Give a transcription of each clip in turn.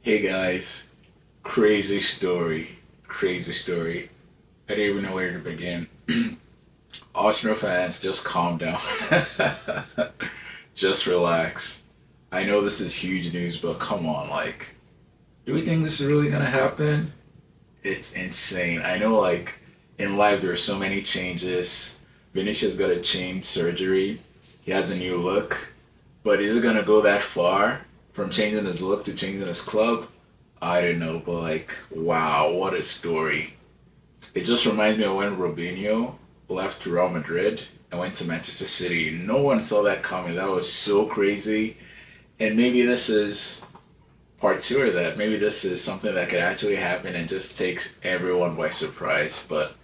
Hey guys, crazy story, crazy story. I don't even know where to begin. Arsenal fans, just calm down. Just relax. I know this is huge news, but come on, like, do we think this is really gonna happen? It's insane. I know, like, in life there are so many changes. Vinicius got a change surgery. He has a new look, but is it gonna go that far from changing his look to changing his club? I don't know, but like, wow, what a story. It just reminds me of when Robinho left Real Madrid and went to Manchester City. No one saw that coming. That was so crazy. And maybe this is part two of that. Maybe this is something that could actually happen and just takes everyone by surprise. But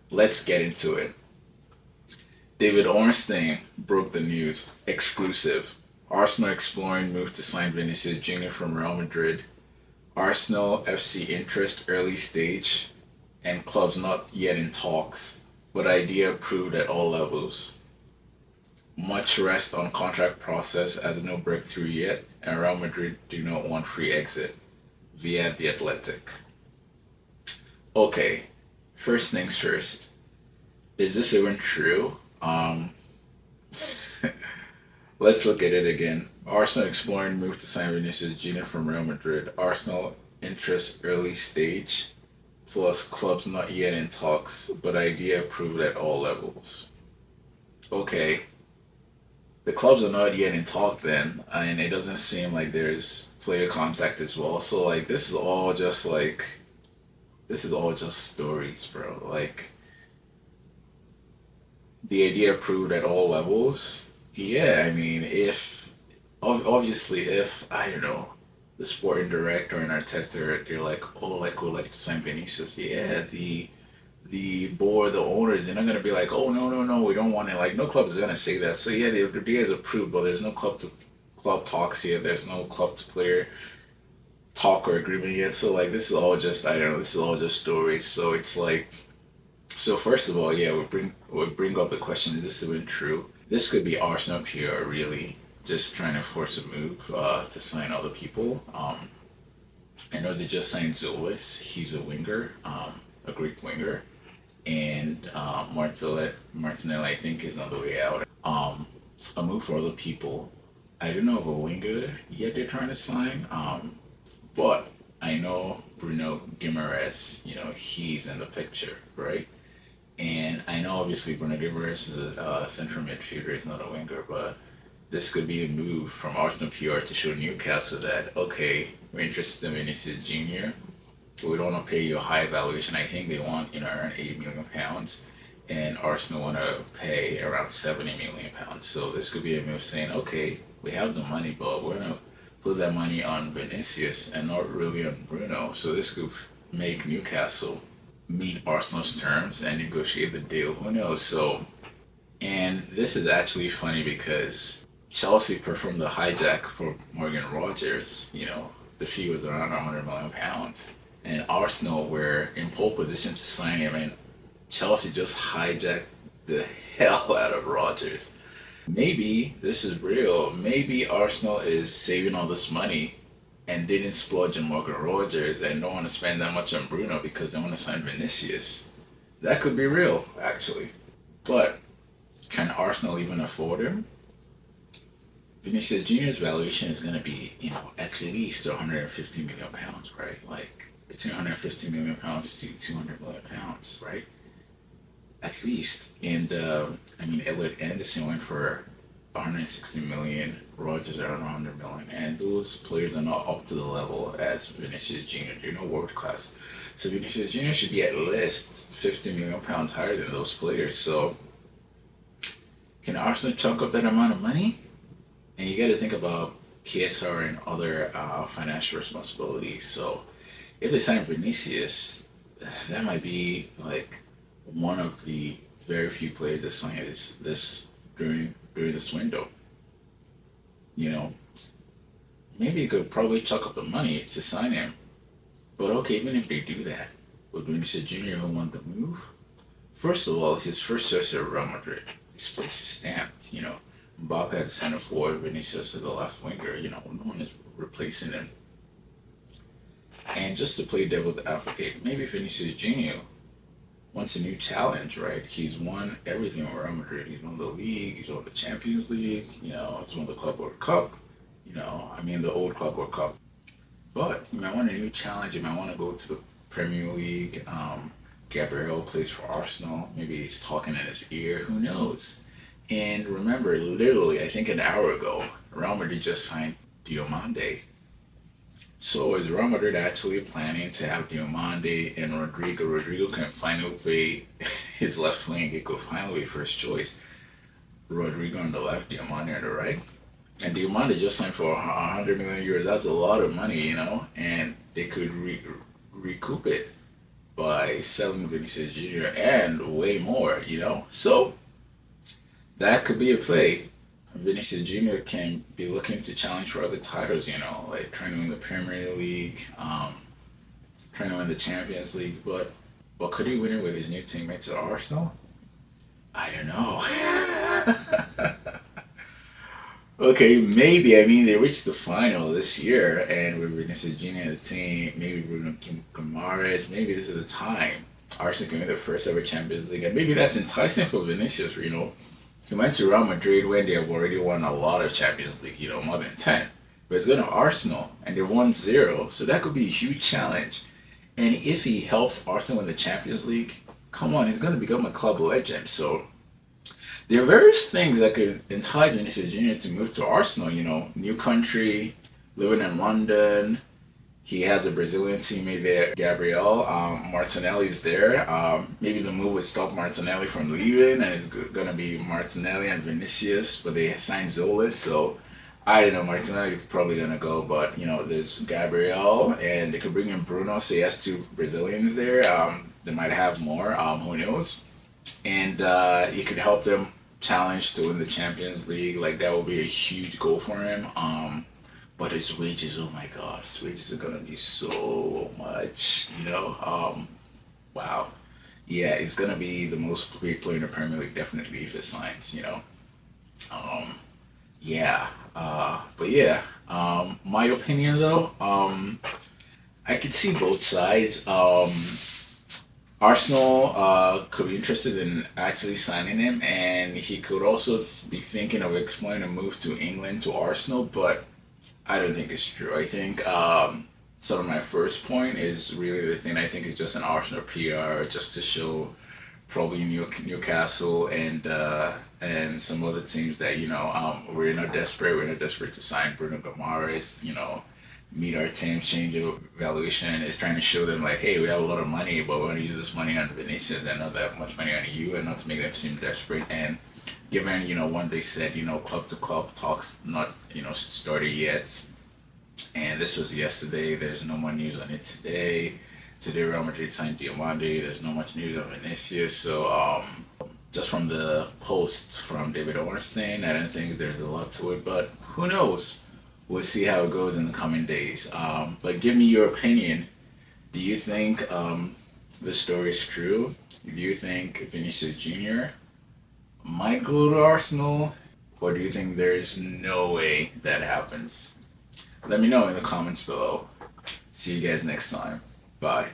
let's get into it. David Ornstein broke the news. Exclusive. Arsenal exploring move to sign Vinicius Jr. from Real Madrid. Arsenal FC interest early stage and clubs not yet in talks, but idea approved at all levels. Much rest on contract process as no breakthrough yet, and Real Madrid do not want free exit via the Athletic. Okay, first things first. Is this even true? Let's look at it again. Arsenal exploring move to sign Vinicius Jr. from Real Madrid. Arsenal interest early stage, plus clubs not yet in talks, but idea approved at all levels. Okay, the clubs are not yet in talk then, and it doesn't seem like there's player contact as well. So like this is all just stories, bro. Like the idea approved at all levels. Yeah, I mean, if obviously if I don't know the sporting director and Arteta, they're like, oh, like we'd like to sign Vinicius. Yeah, the board, the owners, they're not gonna be like, oh no no no, we don't want it. Like no club is gonna say that. So yeah, the idea is approved, but there's no club talks yet. There's no club to player talk or agreement yet. So like this is all just I don't know. This is all just stories. So it's like so first of all, yeah, we bring up the question: is this even true? This could be Arsenal PR really just trying to force a move to sign other people. I know they just signed Zolis. He's a winger, a Greek winger, and Martinelli I think is on the way out. A move for other people. I don't know of a winger yet they're trying to sign. But I know Bruno Guimaraes. He's in the picture, right? And I know obviously Bruno Guimaraes is a central midfielder, he's not a winger, but this could be a move from Arsenal PR to show Newcastle that, okay, we're interested in Vinicius Jr., but we don't want to pay you a high valuation. I think they want, around £80 million, and Arsenal want to pay around £70 million. So this could be a move saying, okay, we have the money, but we're going to put that money on Vinicius and not really on Bruno. So this could make Newcastle meet Arsenal's terms and negotiate the deal. Who knows? So, and this is actually funny because Chelsea performed the hijack for Morgan Rogers. The fee was around £100 million, and Arsenal were in pole position to sign him, and Chelsea just hijacked the hell out of Rogers. Maybe this is real. Maybe Arsenal is saving all this money and didn't splurge on Morgan Rogers and don't want to spend that much on Bruno because they want to sign Vinicius. That could be real, actually. But can Arsenal even afford him? Vinicius Jr.'s valuation is going to be, at least £150 million, right? Like between £150 million to £200 million, right? At least. And I mean, Elliot Anderson went for 160 million, Rogers around 100 million, and those players are not up to the level as Vinicius Jr. They're no world class. So Vinicius Jr. should be at least £50 million higher than those players. So can Arsenal chunk up that amount of money? And you got to think about PSR and other financial responsibilities. So if they sign Vinicius, that might be like one of the very few players that sign this during this window. You know, maybe you could probably chuck up the money to sign him. But okay, even if they do that, would Vinicius Jr. who want the move? First of all, his first choice is Real Madrid. His place is stamped. Mbappe as a center forward, Vinicius as a left winger. No one is replacing him. And just to play devil's advocate, maybe Vinicius Jr. wants a new challenge, right? He's won everything with Real Madrid. He's won the league, he's won the Champions League, he's won the Club World Cup, the old Club World Cup. But he might want a new challenge. He might want to go to the Premier League. Gabriel plays for Arsenal. Maybe he's talking in his ear. Who knows? And remember, literally, I think an hour ago, Real Madrid just signed Diomande. So is Real Madrid actually planning to have Diomande and Rodrigo? Rodrigo can finally play his left wing. It could finally be first choice. Rodrigo on the left, Diomande on the right. And Diomande just signed for 100 million euros. That's a lot of money, and they could recoup it by selling Vinicius Jr. and way more, So that could be a play. Vinicius Jr. can be looking to challenge for other titles, like trying to win the Premier League, trying to win the Champions League. But could he win it with his new teammates at Arsenal? I don't know. Okay, maybe. I mean, they reached the final this year, and with Vinicius Jr. in the team, maybe Bruno Guimaraes, maybe this is the time Arsenal can win their first ever Champions League, and maybe that's enticing for Vinicius. He went to Real Madrid when they have already won a lot of Champions League, more than 10. But it's going to Arsenal, and they've won 0, so that could be a huge challenge. And if he helps Arsenal win the Champions League, come on, he's going to become a club legend. So there are various things that could entice Vinicius Jr. to move to Arsenal. New country, living in London. He has a Brazilian teammate there, Gabriel. Martinelli's there. Maybe the move would stop Martinelli from leaving, and it's going to be Martinelli and Vinicius, but they signed Zola, so I don't know. Martinelli's probably going to go, but, there's Gabriel, and they could bring in Bruno, so he has 2 Brazilians there. They might have more, who knows? And he could help them challenge to win the Champions League. Like, that would be a huge goal for him. But his wages, oh my God, his wages are gonna be so much, wow. Yeah, he's gonna be the most paid player in the Premier League, definitely, if it signs, Yeah, but yeah, my opinion though, I could see both sides. Arsenal could be interested in actually signing him, and he could also be thinking of exploring a move to England to Arsenal, but I don't think it's true. I think sort of my first point is really the thing. I think it's just an Arsenal PR just to show probably Newcastle and some other teams that we're not desperate. We're not desperate to sign Bruno Guimaraes. Meet our team, change the valuation. It's trying to show them like, hey, we have a lot of money, but we want to use this money on Vinicius and not that much money on you, and not to make them seem desperate. And given, when they said, club to club talks not, started yet, and this was yesterday, there's no more news on it today. Today, Real Madrid signed Diomande, there's not much news on Vinicius, so just from the post from David Ornstein, I don't think there's a lot to it, but who knows? We'll see how it goes in the coming days. But give me your opinion. Do you think the story is true? Do you think Vinicius Jr. might go to Arsenal? Or do you think there's no way that happens? Let me know in the comments below. See you guys next time. Bye.